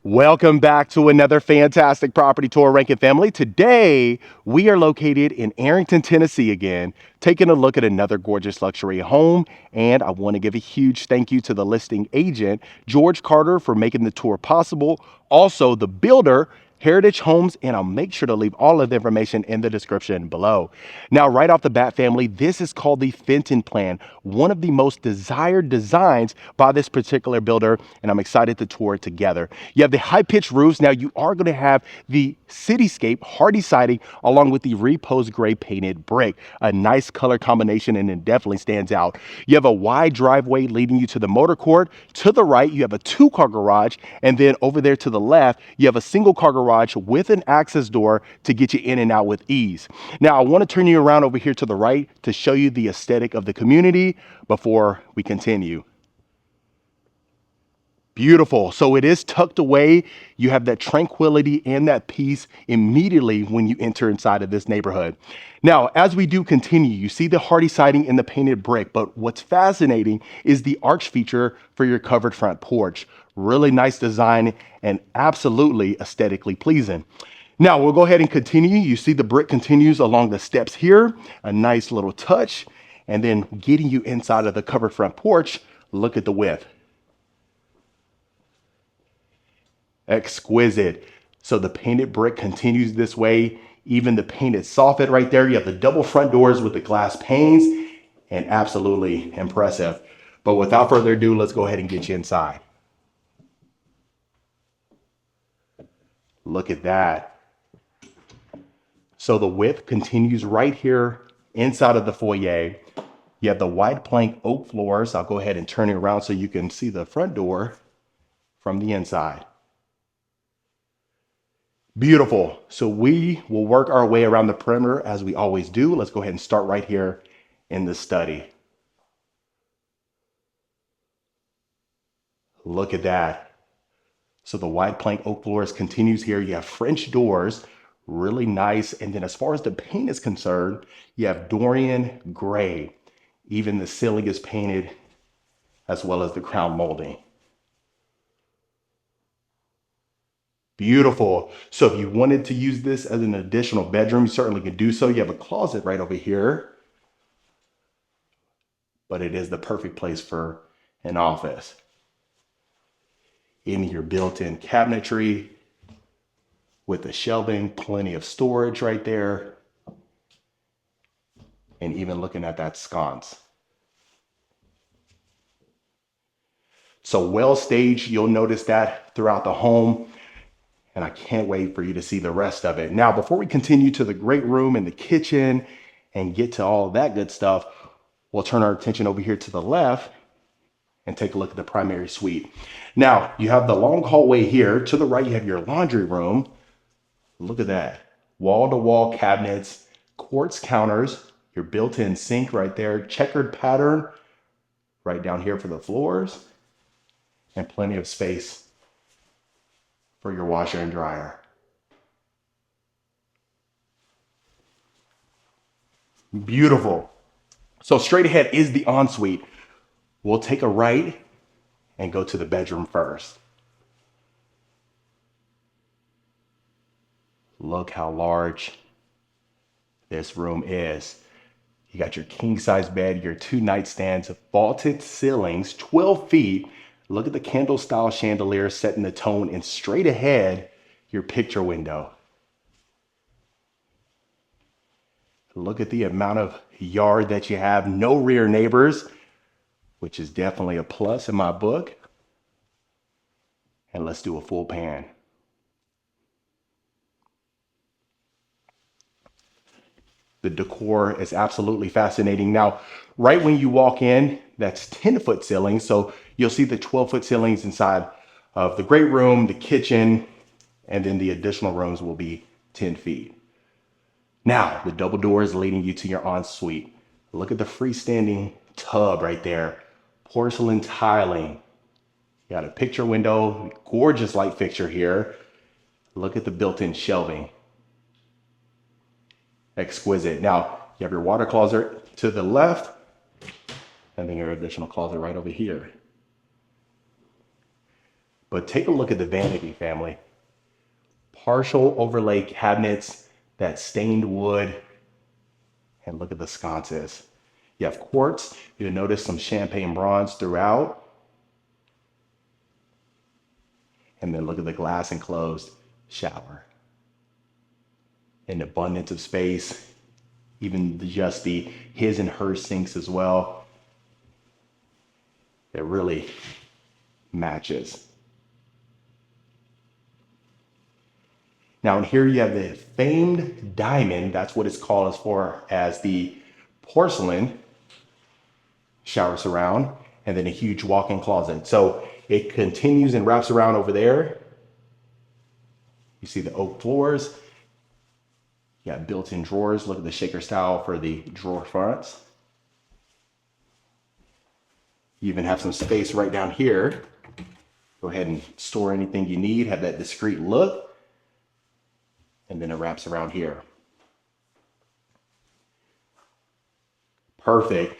Welcome back to another fantastic property tour, Rankin family. Today, we are located in Arrington, Tennessee again, taking a look at another gorgeous luxury home. And I want to give a huge thank you to the listing agent, George Carter, for making the tour possible. Also, the builder, Heritage Homes, and I'll make sure to leave all of the information in the description below. Now, right off the bat, family, this is called the Fenton plan, one of the most desired designs by this particular builder, and I'm excited to tour it together. You have the high-pitched roofs. Now, you are going to have the cityscape hardy siding along with the repose gray painted brick, a nice color combination, and it definitely stands out. You have a wide driveway leading you to the motor court. To the right, you have a two-car garage, and then over there to the left, you have a single-car garage with an access door to get you in and out with ease. Now, I want to turn you around over here to the right to show you the aesthetic of the community before we continue. Beautiful. So it is tucked away. You have that tranquility and that peace immediately when you enter inside of this neighborhood. Now, as we do continue, you see the hardy siding and the painted brick, but what's fascinating is the arch feature for your covered front porch. Really nice design and absolutely aesthetically pleasing. Now we'll go ahead and continue. You see the brick continues along the steps here, a nice little touch, and then getting you inside of the covered front porch. Look at the width. Exquisite. So the painted brick continues this way. Even the painted soffit right there. You have the double front doors with the glass panes, and absolutely impressive. But without further ado, let's go ahead and get you inside. Look at that. So the width continues right here inside of the foyer. You have the wide plank oak floors. I'll go ahead and turn it around so you can see the front door from the inside. Beautiful. So we will work our way around the perimeter as we always do. Let's go ahead and start right here in the study. Look at that. So the wide plank oak floors continues here. You have French doors, really nice. And then as far as the paint is concerned, you have Dorian gray. Even the ceiling is painted as well as the crown molding. Beautiful. So if you wanted to use this as an additional bedroom, you certainly can do so. You have a closet right over here, but it is the perfect place for an office. In your built-in cabinetry with the shelving, plenty of storage right there. And even looking at that sconce. So well staged, you'll notice that throughout the home. And I can't wait for you to see the rest of it. Now, before we continue to the great room and the kitchen and get to all of that good stuff, we'll turn our attention over here to the left and take a look at the primary suite. Now, you have the long hallway here. To the right, you have your laundry room. Look at that. Wall-to-wall cabinets, quartz counters, your built-in sink right there, checkered pattern right down here for the floors, and plenty of space for your washer and dryer. Beautiful. So straight ahead is the ensuite. We'll take a right and go to the bedroom first. Look how large this room is. You got your king size bed, your two nightstands, vaulted ceilings, 12 feet. Look at the candle style chandelier setting the tone, and straight ahead, your picture window. Look at the amount of yard that you have. No rear neighbors, which is definitely a plus in my book. And let's do a full pan. The decor is absolutely fascinating. Now, right when you walk in, that's 10-foot ceilings. So you'll see the 12-foot ceilings inside of the great room, the kitchen, and then the additional rooms will be 10 feet. Now, the double doors leading you to your ensuite. Look at the freestanding tub right there. Porcelain tiling. You got a picture window, gorgeous light fixture here. Look at the built-in shelving. Exquisite. Now, you have your water closet to the left, and then your additional closet right over here. But take a look at the vanity, family. Partial overlay cabinets, that stained wood, and look at the sconces. You have quartz. You'll notice some champagne bronze throughout. And then look at the glass enclosed shower. An abundance of space, even just the his and her sinks as well. It really matches. Now in here you have the famed diamond, that's what it's called as far as the porcelain shower surround, and then a huge walk-in closet. So it continues and wraps around over there. You see the oak floors. You got built-in drawers. Look at the shaker style for the drawer fronts. You even have some space right down here. Go ahead and store anything you need, have that discreet look. And then it wraps around here. Perfect.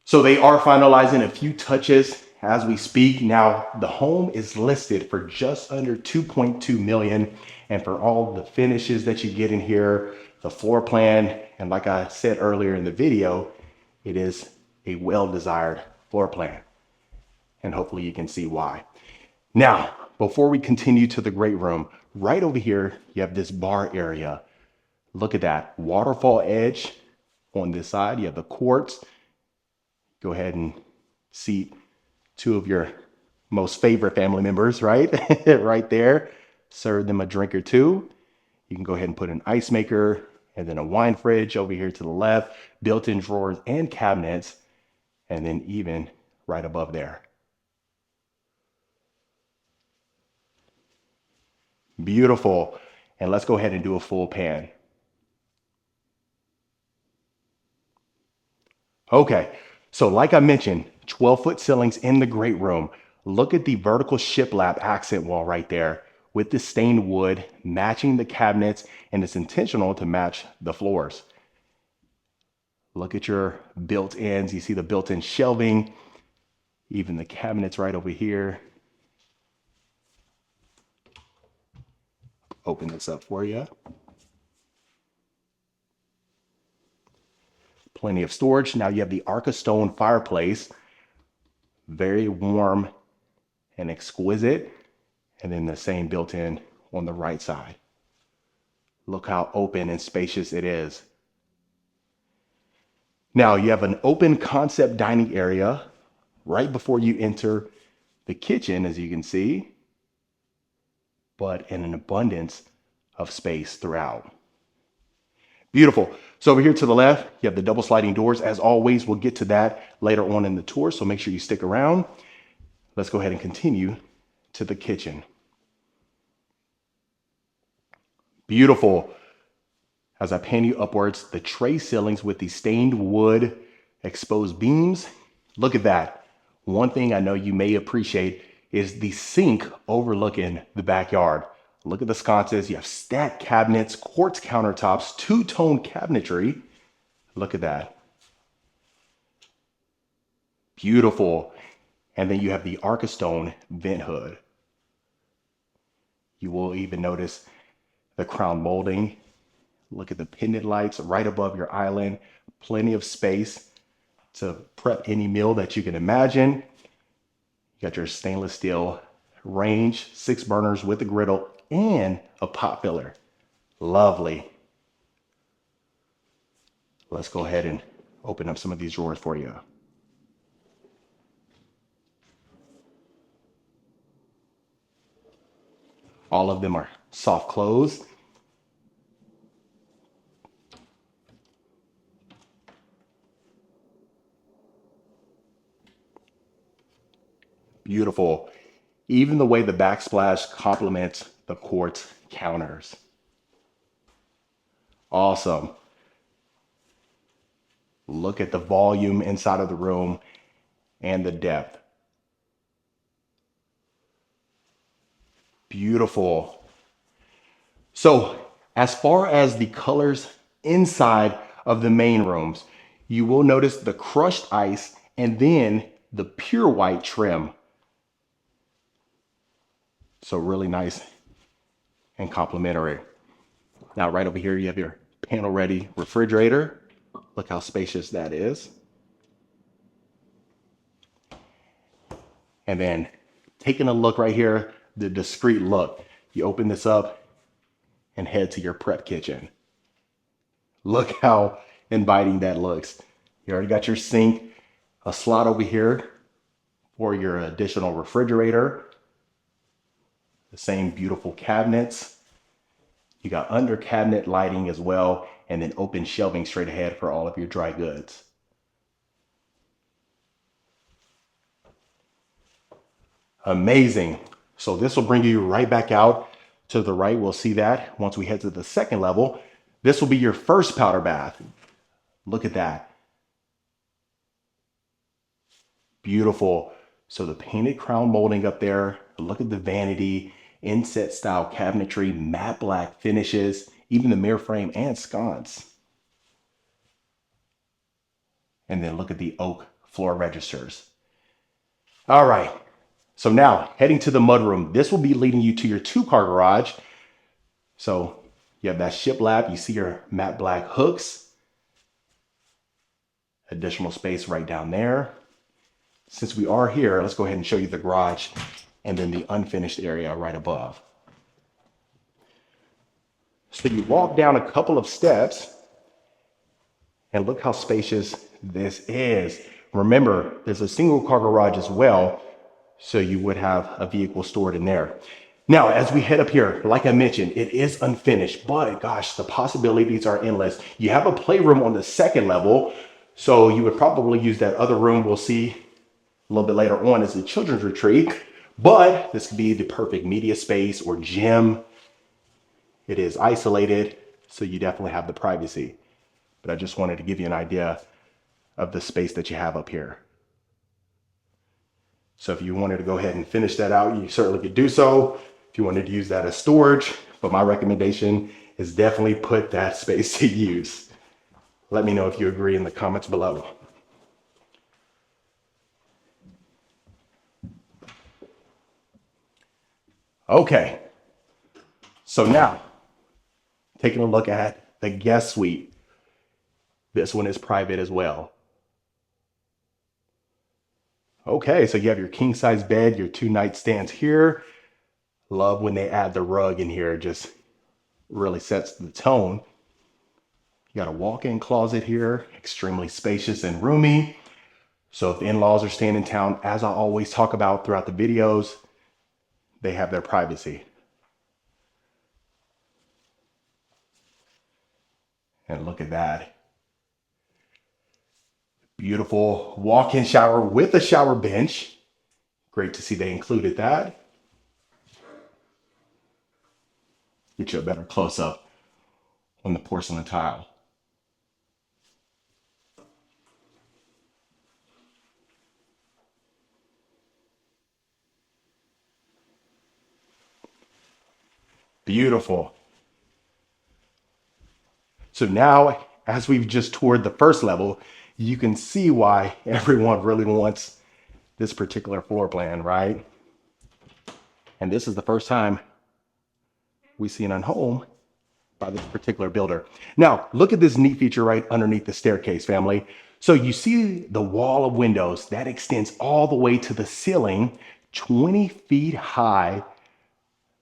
So they are finalizing a few touches as we speak. Now the home is listed for just under 2.2 million. And for all the finishes that you get in here, the floor plan, and like I said earlier in the video, it is a well-desired floor plan. And hopefully you can see why. Now, before we continue to the great room, right over here, you have this bar area. Look at that waterfall edge on this side. You have the quartz. Go ahead and seat two of your most favorite family members, right? Right there. Serve them a drink or two. You can go ahead and put an ice maker and then a wine fridge over here to the left, built-in drawers and cabinets, and then even right above there. Beautiful. And let's go ahead and do a full pan. Okay, so like I mentioned, 12-foot ceilings in the great room. Look at the vertical shiplap accent wall right there with the stained wood matching the cabinets, and it's intentional to match the floors. Look at your built-ins. You see the built-in shelving, even the cabinets right over here. Open this up for you. Plenty of storage. Now you have the Arca Stone fireplace. Very warm and exquisite. And then the same built-in on the right side. Look how open and spacious it is. Now you have an open concept dining area right before you enter the kitchen, as you can see, but in an abundance of space throughout. Beautiful. So over here to the left, you have the double sliding doors. As always, we'll get to that later on in the tour, so make sure you stick around. Let's go ahead and continue to the kitchen. Beautiful. As I pan you upwards, the tray ceilings with the stained wood exposed beams. Look at that. One thing I know you may appreciate is the sink overlooking the backyard. Look at the sconces. You have stacked cabinets, quartz countertops, two-tone cabinetry. Look at that. Beautiful. And then you have the Arca Stone vent hood. You will even notice the crown molding. Look at the pendant lights right above your island. Plenty of space to prep any meal that you can imagine. You got your stainless steel range, 6 burners with a griddle and a pot filler. Lovely. Let's go ahead and open up some of these drawers for you. All of them are soft close. Beautiful. Even the way the backsplash complements the quartz counters. Awesome. Look at the volume inside of the room and the depth. Beautiful. So as far as the colors inside of the main rooms, you will notice the crushed ice and then the pure white trim. So really nice and complimentary. Now right over here, you have your panel ready refrigerator. Look how spacious that is. And then taking a look right here, the discreet look. You open this up and head to your prep kitchen. Look how inviting that looks. You already got your sink, a slot over here for your additional refrigerator, the same beautiful cabinets. You got under cabinet lighting as well, and then open shelving straight ahead for all of your dry goods. Amazing. So this will bring you right back out to the right. We'll see that once we head to the second level. This will be your first powder bath. Look at that. Beautiful. So the painted crown molding up there. Look at the vanity, inset style cabinetry, matte black finishes, even the mirror frame and sconce. And then look at the oak floor registers. All right. So now heading to the mudroom. This will be leading you to your 2-car garage. So you have that shiplap. You see your matte black hooks. Additional space right down there. Since we are here, let's go ahead and show you the garage and then the unfinished area right above. So you walk down a couple of steps and look how spacious this is. Remember, there's a single car garage as well, so you would have a vehicle stored in there. Now, as we head up here, like I mentioned, it is unfinished, but gosh, the possibilities are endless. You have a playroom on the second level, so you would probably use that other room we'll see a little bit later on as a children's retreat, but this could be the perfect media space or gym. It is isolated, so you definitely have the privacy. But I just wanted to give you an idea of the space that you have up here. So if you wanted to go ahead and finish that out, you certainly could do so. If you wanted to use that as storage, but my recommendation is definitely put that space to use. Let me know if you agree in the comments below. Okay, so now taking a look at the guest suite. This one is private as well. Okay, so you have your king size bed, your 2 nightstands here. Love when they add the rug in here, it just really sets the tone. You got a walk-in closet here, extremely spacious and roomy. So if the in-laws are staying in town, as I always talk about throughout the videos, they have their privacy. And look at that. Beautiful walk-in shower with a shower bench. Great to see they included that. Get you a better close-up on the porcelain tile. Beautiful. So now, as we've just toured the first level, you can see why everyone really wants this particular floor plan, right? And this is the first time we see an home by this particular builder. Now, look at this neat feature right underneath the staircase, family. So you see the wall of windows that extends all the way to the ceiling, 20 feet high.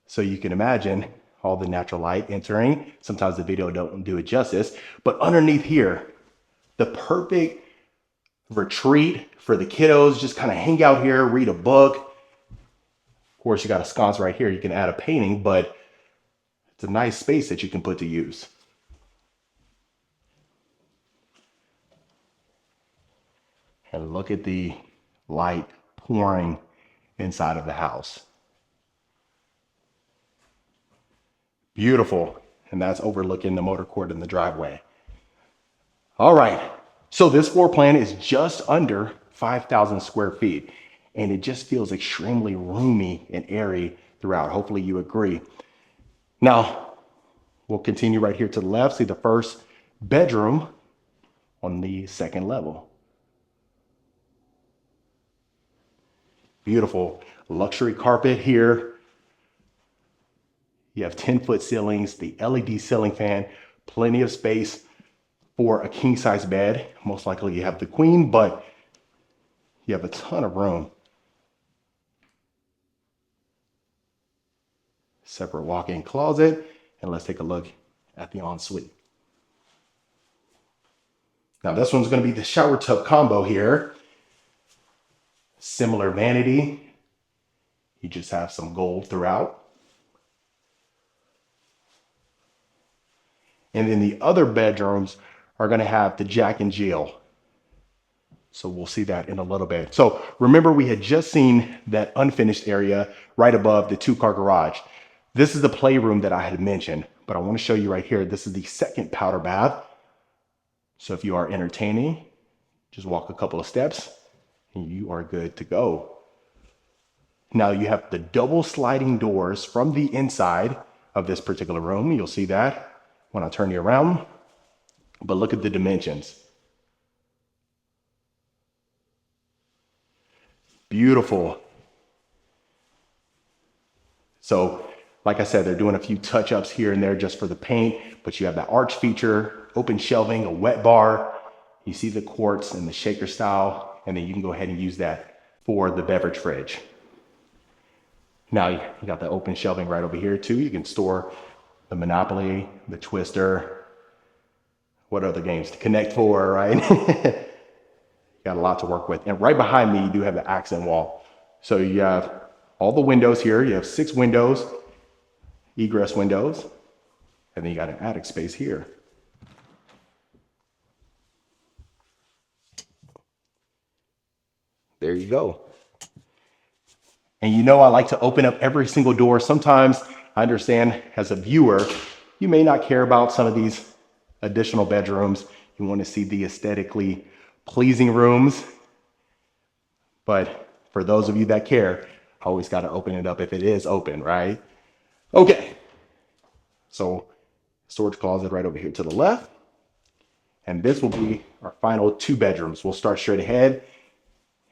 So you can imagine all the natural light entering. Sometimes the video don't do it justice, but underneath here, the perfect retreat for the kiddos. Just kind of hang out here, read a book. Of course, you got a sconce right here. You can add a painting, but it's a nice space that you can put to use. And look at the light pouring inside of the house. Beautiful. And that's overlooking the motor court in the driveway. All right. So this floor plan is just under 5,000 square feet, and it just feels extremely roomy and airy throughout. Hopefully you agree. Now, we'll continue right here to the left. See the first bedroom on the second level. Beautiful luxury carpet here. You have 10-foot ceilings, the LED ceiling fan, plenty of space for a king size bed. Most likely you have the queen, but you have a ton of room. Separate walk-in closet. And let's take a look at the ensuite. Now this one's going to be the shower tub combo here. Similar vanity. You just have some gold throughout. And then the other bedrooms are going to have the Jack and Jill. So we'll see that in a little bit. So remember, we had just seen that unfinished area right above the 2-car garage. This is the playroom that I had mentioned, but I want to show you right here. This is the second powder bath. So if you are entertaining, just walk a couple of steps and you are good to go. Now you have the double sliding doors from the inside of this particular room. You'll see that when I turn you around, but look at the dimensions. Beautiful. So, like I said, they're doing a few touch-ups here and there just for the paint, but you have that arch feature, open shelving, a wet bar. You see the quartz and the shaker style, and then you can go ahead and use that for the beverage fridge. Now you got the open shelving right over here too. You can store the Monopoly, the Twister, what other games? The Connect Four, right? Got a lot to work with. And right behind me, you do have the accent wall. So you have all the windows here. You have 6 windows, egress windows, and then you got an attic space here. There you go. And you know I like to open up every single door. Sometimes I understand as a viewer, you may not care about some of these additional bedrooms. You want to see the aesthetically pleasing rooms. But for those of you that care, I always got to open it up if it is open, right? Okay. So storage closet right over here to the left. And this will be our final 2 bedrooms. We'll start straight ahead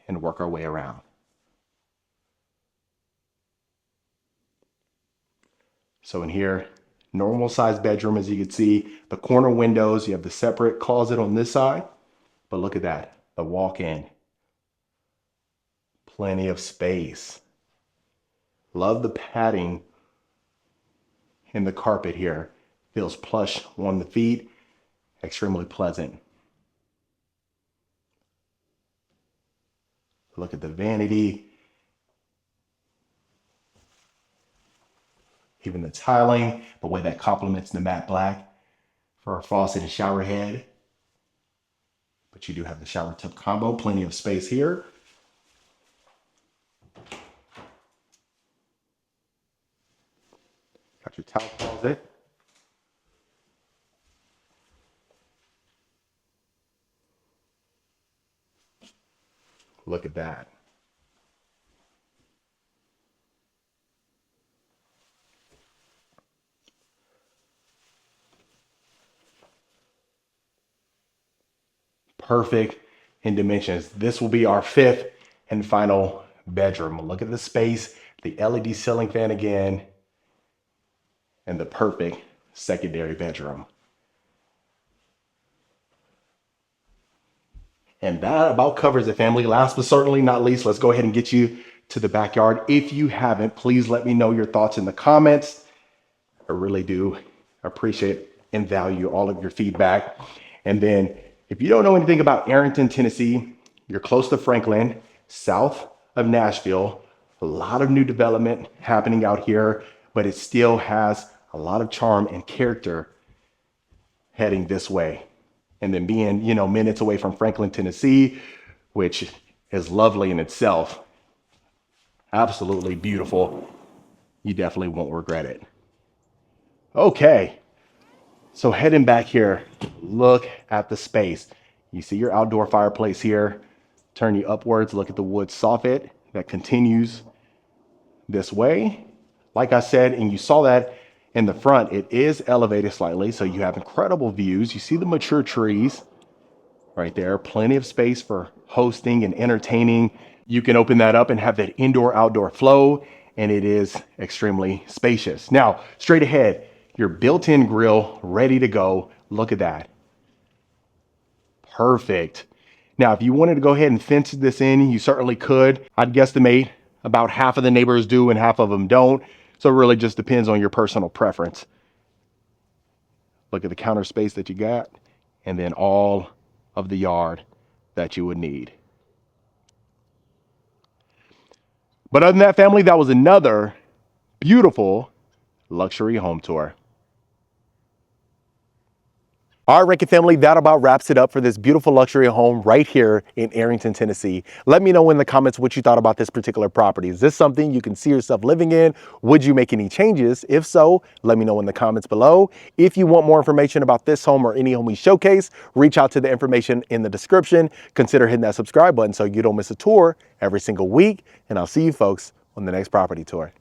and work our way around. So in here, normal size bedroom, as you can see, the corner windows, you have the separate closet on this side, but look at that, the walk-in. Plenty of space. Love the padding in the carpet here. Feels plush on the feet, extremely pleasant. Look at the vanity. Even the tiling, the way that complements the matte black for our faucet and shower head. But you do have the shower tub combo, plenty of space here. Got your towel closet. Look at that. Perfect in dimensions. This will be our 5th and final bedroom. Look at the space, the LED ceiling fan again, and the perfect secondary bedroom. And that about covers it, family. Last but certainly not least, let's go ahead and get you to the backyard. If you haven't, please let me know your thoughts in the comments. I really do appreciate and value all of your feedback. And then if you don't know anything about Arrington, Tennessee, you're close to Franklin, south of Nashville. A lot of new development happening out here, but it still has a lot of charm and character heading this way. And then being, minutes away from Franklin, Tennessee, which is lovely in itself. Absolutely beautiful. You definitely won't regret it. Okay. So heading back here, look at the space. You see your outdoor fireplace here. Turn you upwards, look at the wood soffit that continues this way. Like I said, and you saw that in the front, it is elevated slightly, so you have incredible views. You see the mature trees right there. Plenty of space for hosting and entertaining. You can open that up and have that indoor-outdoor flow. and it is extremely spacious. Now, straight ahead, your built-in grill ready to go. Look at that. Perfect. Now, if you wanted to go ahead and fence this in, you certainly could. I'd guesstimate about half of the neighbors do and half of them don't. So it really just depends on your personal preference. Look at the counter space that you got, and then all of the yard that you would need. But other than that, family, that was another beautiful luxury home tour. All right, Rankin family, that about wraps it up for this beautiful luxury home right here in Arrington, Tennessee. Let me know in the comments what you thought about this particular property. Is this something you can see yourself living in? Would you make any changes? If so, let me know in the comments below. If you want more information about this home or any home we showcase, reach out to the information in the description. Consider hitting that subscribe button so you don't miss a tour every single week. And I'll see you folks on the next property tour.